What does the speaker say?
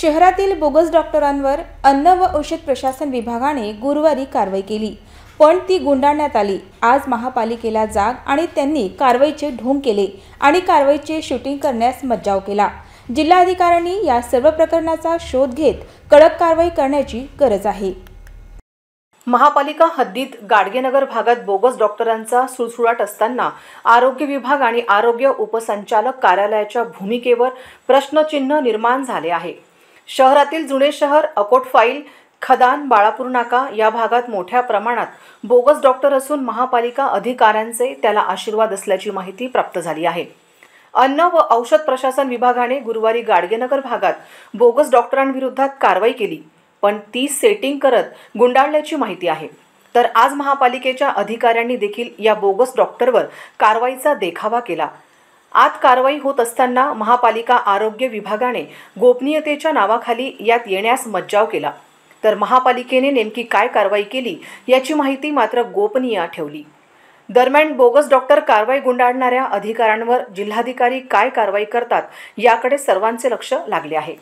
शहरातील बोगस डॉक्टरांवर अन्न व औषध प्रशासन विभागाने गुरुवारी कारवाई केली, पण ती गुंडाळण्यात आली। आज महापालिकेला जाग आणि त्यांनी कारवाईचे ढोंग केले आणि कारवाईचे शूटिंग करण्यास मज्जाव केला। जिल्हाधिकाऱ्यांनी या सर्व प्रकरणाचा शोध घेत कडक कारवाई करण्याची गरज आहे। महापालिका हद्दीत गाडगेनगर भागात बोगस डॉक्टरांचा सुळसुळाट असताना आरोग्य विभाग आणि आरोग्य उपसंचालक कार्यालयाच्या भूमिकेवर प्रश्नचिन्ह निर्माण झाले आहे। शहरातील जुने शहर, अकोट फाईल, खदान, बाळापूर नाका या भागात मोठ्या प्रमाणात बोगस डॉक्टर असून महापालिका अधिकाऱ्यांचे त्याला आशीर्वाद असल्याची माहिती प्राप्त झाली आहे। अन्न व औषध प्रशासन विभागाने गुरुवारी गाडगेनगर भागात बोगस डॉक्टरांविरोधात कारवाई केली, पण ती सेटिंग करत गुंडाळल्याची माहिती आहे। तर आज महापालिकेच्या अधिकाऱ्यांनी देखील या बोगस डॉक्टरवर कारवाईचा देखावा केला। आत कारवाई होत असताना महापालिका आरोग्य विभागाने गोपनीयतेच्या नावाखाली यात येण्यास मज्जाव केला, तर महापालिकेने नेमकी काय कारवाई केली याची माहिती मात्र गोपनीय ठेवली। दरम्यान बोगस डॉक्टर कारवाई गुंडाळणाऱ्या अधिकाऱ्यांवर जिल्हाधिकारी काय कारवाई करतात याकडे सर्वांचे लक्ष लागले आहे।